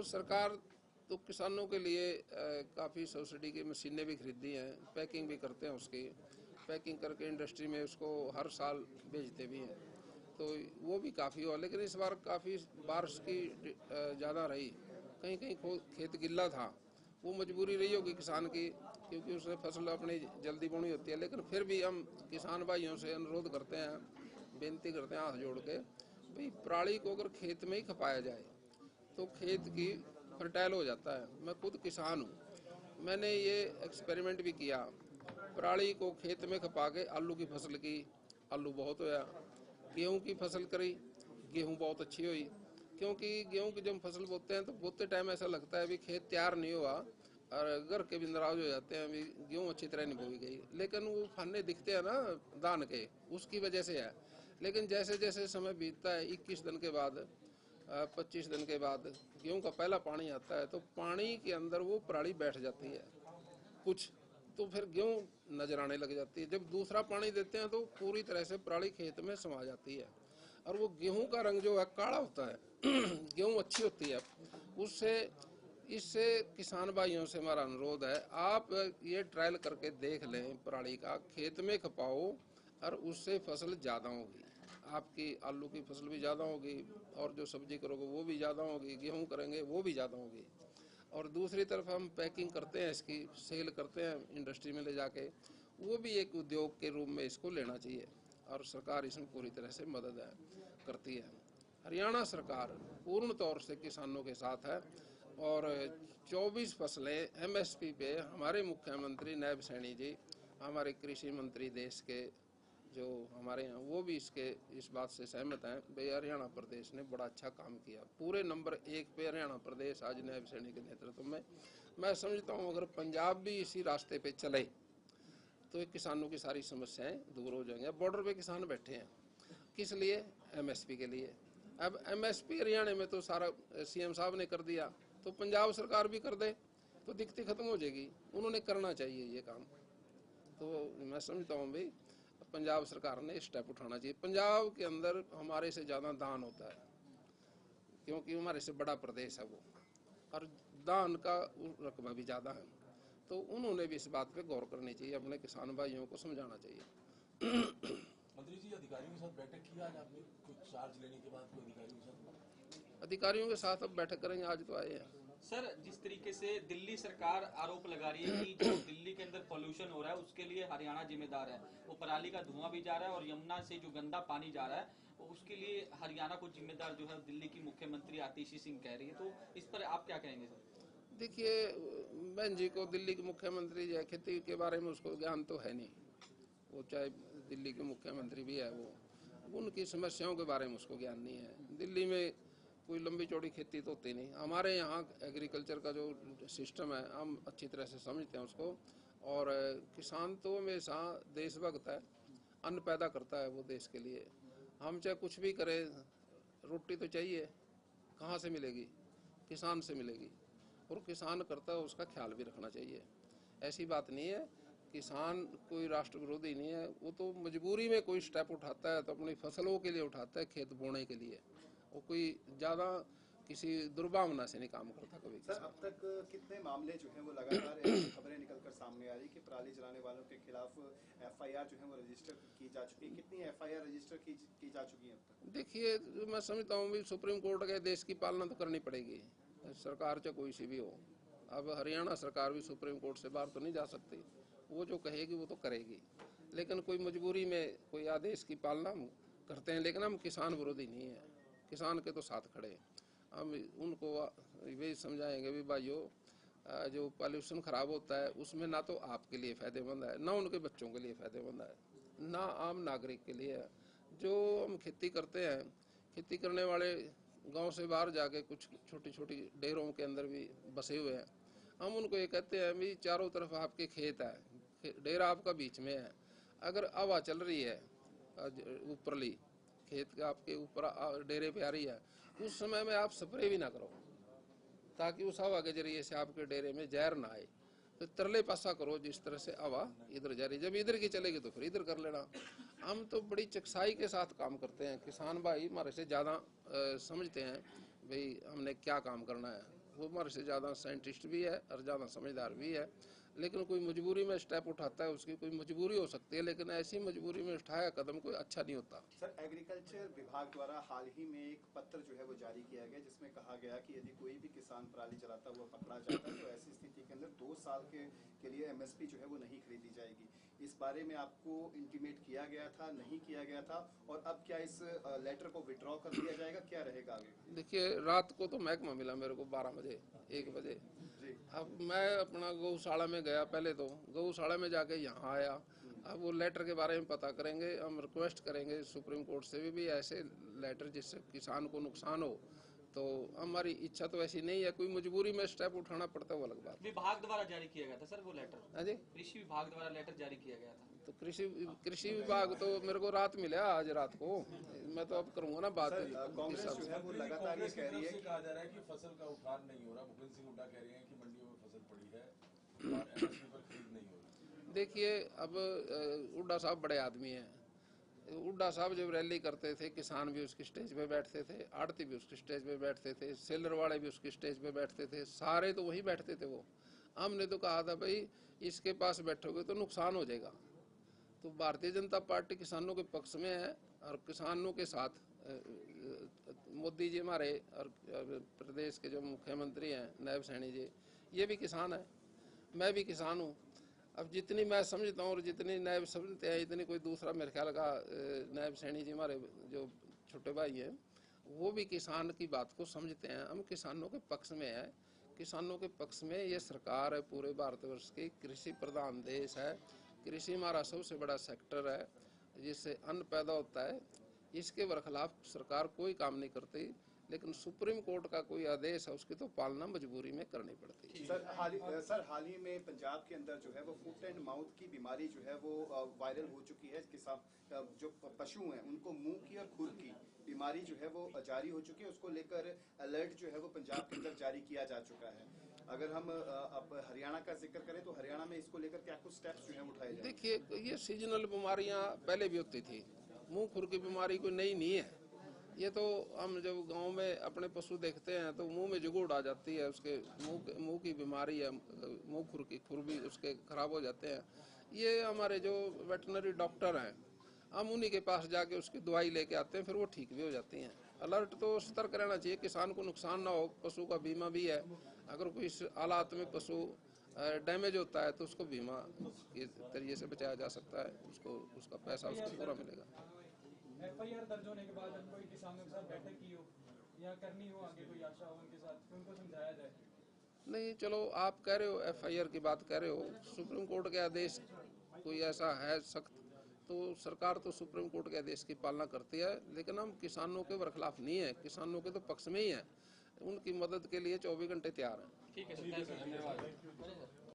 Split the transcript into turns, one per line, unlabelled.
देखो, सरकार तो किसानों के लिए काफ़ी सब्सिडी की मशीनें भी खरीदी हैं, पैकिंग भी करते हैं, उसकी पैकिंग करके इंडस्ट्री में उसको हर साल बेचते भी हैं, तो वो भी काफ़ी हुआ। लेकिन इस बार काफ़ी बारिश की ज़्यादा रही, कहीं कहीं खेत गिल्ला था, वो मजबूरी रही होगी किसान की, क्योंकि उसने फसल अपनी जल्दी बोनी होती है। लेकिन फिर भी हम किसान भाइयों से अनुरोध करते हैं, बेनती करते हैं हाथ जोड़ के, भाई पराली को अगर खेत में ही खपाया जाए तो खेत की फर्टाइल हो जाता है। मैं खुद किसान हूँ, मैंने ये एक्सपेरिमेंट भी किया, पराली को खेत में खपा के आलू की फसल की, आलू बहुत होया। गेहूं की फसल करी, गेहूं बहुत अच्छी हुई, क्योंकि गेहूं की जब फसल बोते हैं तो बोते टाइम ऐसा लगता है भी खेत तैयार नहीं हुआ और घर के भी नाराज हो जाते हैं, अभी गेहूं अच्छी तरह नहीं बोई गई, लेकिन वो फाने दिखते हैं ना दान के, उसकी वजह से है। लेकिन जैसे जैसे समय बीतता है, 21 दिन के बाद 25 दिन के बाद गेहूं का पहला पानी आता है, तो पानी के अंदर वो पराली बैठ जाती है कुछ, तो फिर गेहूं नजर आने लग जाती है। जब दूसरा पानी देते हैं तो पूरी तरह से पराली खेत में समा जाती है, और वो गेहूं का रंग जो है काला होता है गेहूं अच्छी होती है उससे। इससे किसान भाइयों से हमारा अनुरोध है, आप ये ट्रायल करके देख लें, पराली का खेत में खपाओ और उससे फसल ज़्यादा होगी, आपकी आलू की फसल भी ज़्यादा होगी, और जो सब्जी करोगे वो भी ज़्यादा होगी, गेहूं करेंगे वो भी ज़्यादा होगी। और दूसरी तरफ हम पैकिंग करते हैं, इसकी सेल करते हैं इंडस्ट्री में ले जाके, वो भी एक उद्योग के रूप में इसको लेना चाहिए, और सरकार इसमें पूरी तरह से मदद करती है। हरियाणा सरकार पूर्ण तौर से किसानों के साथ है, और 24 फसलें एमएसपी पे हमारे मुख्यमंत्री नायब सैनी जी, हमारे कृषि मंत्री देश के जो हमारे यहाँ, वो भी इस बात से सहमत हैं भाई हरियाणा प्रदेश ने बड़ा अच्छा काम किया। पूरे नंबर 1 पे हरियाणा प्रदेश आज नायब सैनी के नेतृत्व में। मैं समझता हूँ अगर पंजाब भी इसी रास्ते पे चले तो किसानों की सारी समस्याएं दूर हो जाएंगी। बॉर्डर पे किसान बैठे हैं, किस लिए? एमएसपी के लिए। अब एमएसपी हरियाणा में तो सारा सीएम साहब ने कर दिया, तो पंजाब सरकार भी कर दे तो दिक्कत खत्म हो जाएगी। उन्होंने करना चाहिए ये काम, तो मैं समझता हूँ भाई पंजाब सरकार ने स्टेप उठाना चाहिए। पंजाब के अंदर हमारे से ज़्यादा दान होता है, क्योंकि हमारे से बड़ा प्रदेश है वो, और दान का रकबा भी ज़्यादा है, तो उन्होंने भी इस बात पे गौर करनी चाहिए, अपने किसान भाइयों को समझाना चाहिए।
मंत्री जी, अधिकारियों के साथ बैठक की आज आपने, कुछ चार्ज लेने के बाद कोई अधिकारियों के साथ?
अधिकारियों के साथ अब बैठक करेंगे, आज तो आए हैं।
सर, जिस तरीके से दिल्ली सरकार आरोप लगा रही है कि जो दिल्ली के अंदर पोल्यूशन हो रहा है उसके लिए हरियाणा जिम्मेदार है, वो पराली का धुआं भी जा रहा है और यमुना से जो गंदा पानी जा रहा है उसके लिए हरियाणा को जिम्मेदार जो है दिल्ली की मुख्यमंत्री आतिशी सिंह कह रही है, तो इस पर आप क्या कहेंगे सर?
देखिए, बहन जी को दिल्ली के मुख्यमंत्री जो है, खेती के बारे में उसको ज्ञान तो है नहीं, वो चाहे दिल्ली के मुख्यमंत्री भी है, वो उनकी समस्याओं के बारे में उसको ज्ञान नहीं है। दिल्ली में कोई लंबी चौड़ी खेती तो होती नहीं। हमारे यहाँ एग्रीकल्चर का जो सिस्टम है हम अच्छी तरह से समझते हैं उसको, और किसान तो हमेशा देशभक्त है, अन्न पैदा करता है वो देश के लिए। हम चाहे कुछ भी करें, रोटी तो चाहिए, कहाँ से मिलेगी? किसान से मिलेगी, और किसान करता है उसका ख्याल भी रखना चाहिए। ऐसी बात नहीं है, किसान कोई राष्ट्र विरोधी नहीं है, वो तो मजबूरी में कोई स्टेप उठाता है तो अपनी फसलों के लिए उठाता है, खेत बोने के लिए, वो कोई ज़्यादा किसी दुर्भावना से नहीं काम करता कभी।
सर, अब तक कितने मामले जो हैं वो लगातार ऐसी खबरें निकलकर सामने आ रही कि पराली जलाने वालों के खिलाफ एफआईआर जो है वो रजिस्टर की जा चुकी है? कितनी एफआईआर रजिस्टर की जा चुकी है अब तक?
देखिए, मैं समझता हूँ भी सुप्रीम कोर्ट के देश की पालना तो करनी पड़ेगी, सरकार चाहे कोई सी भी हो। अब हरियाणा सरकार भी सुप्रीम कोर्ट से बाहर तो नहीं जा सकती, वो जो कहेगी वो तो करेगी, लेकिन कोई मजबूरी में कोई आदेश की पालना हम करते हैं। लेकिन हम किसान विरोधी नहीं है, किसान के तो साथ खड़े हैं। हम उनको यही समझाएंगे भी भाइयों, जो पॉल्यूशन खराब होता है उसमें ना तो आपके लिए फ़ायदेमंद है, ना उनके बच्चों के लिए फ़ायदेमंद है, ना आम नागरिक के लिए है। जो हम खेती करते हैं, खेती करने वाले गांव से बाहर जाके कुछ छोटी छोटी डेरों के अंदर भी बसे हुए हैं, हम उनको ये कहते हैं भी चारों तरफ आपके खेत है, डेरा आपका बीच में है, अगर हवा चल रही है ऊपरली खेत के आपके ऊपर डेरे पे आ रही है, उस समय में आप स्प्रे भी ना करो, ताकि उस हवा के जरिए से आपके डेरे में जहर ना आए। तो तरले पासा करो, जिस तरह से हवा इधर जा रही, जब इधर की चलेगी तो फिर इधर कर लेना। हम तो बड़ी चकसाई के साथ काम करते हैं, किसान भाई हमारे से ज़्यादा समझते हैं भाई हमने क्या काम करना है। वो हमारे से ज़्यादा साइंटिस्ट भी है और ज़्यादा समझदार भी है, लेकिन कोई मजबूरी में स्टेप उठाता है, उसकी कोई मजबूरी हो सकती है, लेकिन ऐसी मजबूरी में उठाया कदम कोई अच्छा नहीं होता।
सर, एग्रीकल्चर विभाग द्वारा हाल ही में एक पत्र जो है वो जारी किया गया, जिसमें कहा गया कि यदि कोई भी किसान पराली जलाता हुआ पकड़ा जाता है तो ऐसी स्थिति के अंदर 2 साल के लिए एमएसपी जो है वो नहीं खरीदी जाएगी। इस बारे में आपको इंटीमेट किया गया था, नहीं किया गया था, और अब क्या इस लेटर को विड्रॉ कर दिया जाएगा, क्या रहेगा आगे?
देखिए, रात को तो महकमा मिला मेरे को 12 बजे 1 बजे।
जी।
अब मैं अपना गौशाला में गया, पहले तो गौशाला में जाके यहाँ आया। अब वो लेटर के बारे में पता करेंगे, हम रिक्वेस्ट करेंगे सुप्रीम कोर्ट से भी ऐसे लेटर जिससे किसान को नुकसान हो, तो हमारी इच्छा तो ऐसी नहीं है, कोई मजबूरी में स्टेप उठाना पड़ता है वो अलग बात।
विभाग द्वारा जारी किया गया था सर वो लेटर,
हाँ जी,
कृषि विभाग द्वारा लेटर जारी किया गया था।
तो कृषि विभाग तो मेरे को रात मिला, आज रात को। मैं तो अब करूंगा ना बात।
कांग्रेस जो है वो लगातार ये कह रही है
कहा जा रहा है कि फसल का उठान नहीं हो रहा। भूपेंद्र सिंह हुड्डा कह रहे हैं कि मंडियों में फसल पड़ी है, एमएसपी पर खरीद नहीं हो रही।
देखिए, अब हुड्डा साहब बड़े आदमी हैं। हुड्डा साहब जब रैली करते थे, किसान भी उसकी स्टेज पे बैठते थे, आड़ती भी उसकी स्टेज पे बैठते थे, सेलर वाले भी उसकी स्टेज पे बैठते थे, सारे तो वही बैठते थे। वो हमने तो कहा था भाई इसके पास बैठोगे तो नुकसान हो जाएगा। तो भारतीय जनता पार्टी किसानों के पक्ष में है और किसानों के साथ मोदी जी हमारे और प्रदेश के जो मुख्यमंत्री हैं नायब सैनी जी, ये भी किसान है, मैं भी किसान हूँ। अब जितनी मैं समझता हूँ और जितनी नायब समझते हैं, इतनी कोई दूसरा मेरे ख्याल का नायब सैनी जी हमारे जो छोटे भाई हैं वो भी किसान की बात को समझते हैं। हम किसानों के पक्ष में हैं, किसानों के पक्ष में ये सरकार है। पूरे भारतवर्ष की कृषि प्रधान देश है, कृषि हमारा सबसे बड़ा सेक्टर है जिससे अन्न पैदा होता है। इसके बरखिलाफ सरकार कोई काम नहीं करती, लेकिन सुप्रीम कोर्ट का कोई आदेश है उसकी तो पालना मजबूरी में करनी पड़ती है।
सर हाल ही में पंजाब के अंदर जो है वो फुट एंड माउथ की बीमारी जो है वो वायरल हो चुकी है। किसान जो पशु हैं उनको मुंह की और खुर की बीमारी जो है वो जारी हो चुकी है। उसको लेकर अलर्ट जो है वो पंजाब के अंदर जारी किया जा चुका है। अगर हम अब हरियाणा का जिक्र करें तो हरियाणा में इसको लेकर क्या कुछ स्टेप्स जो है उठाए जाए?
देखिए, ये सीजनल बीमारियां पहले भी होती थी, मुंह खुर की बीमारी कोई नई नहीं है। ये तो हम जब गांव में अपने पशु देखते हैं तो मुंह में जुगुड़ आ जाती है, उसके मुंह की बीमारी है, मुंह खुर भी उसके खराब हो जाते हैं। ये हमारे जो वेटनरी डॉक्टर हैं, हम उन्हीं के पास जाके उसकी दवाई लेके आते हैं, फिर वो ठीक भी हो जाती हैं। अलर्ट तो सतर्क रहना चाहिए, किसान को नुकसान ना हो। पशु का बीमा भी है, अगर कोई इस हालात में पशु डैमेज होता है तो उसको बीमा के जरिए से बचाया जा सकता है, उसको उसका पैसा उसको पूरा मिलेगा।
एफआईआर दर्ज होने के बाद हम कोई किसानों के साथ बैठक की हो या करनी हो, आगे कोई आशा हो उनके साथ कि उनको समझाया जाए?
नहीं, चलो आप कह रहे हो, एफआईआर की बात कह रहे हो, सुप्रीम कोर्ट के आदेश कोई ऐसा है सख्त तो सरकार तो सुप्रीम कोर्ट के आदेश की पालना करती है, लेकिन हम किसानों के बरखिलाफ नहीं है, किसानों के तो पक्ष में ही है। उनकी मदद के लिए 24 घंटे तैयार हैं।
ठीक है सर, धन्यवाद।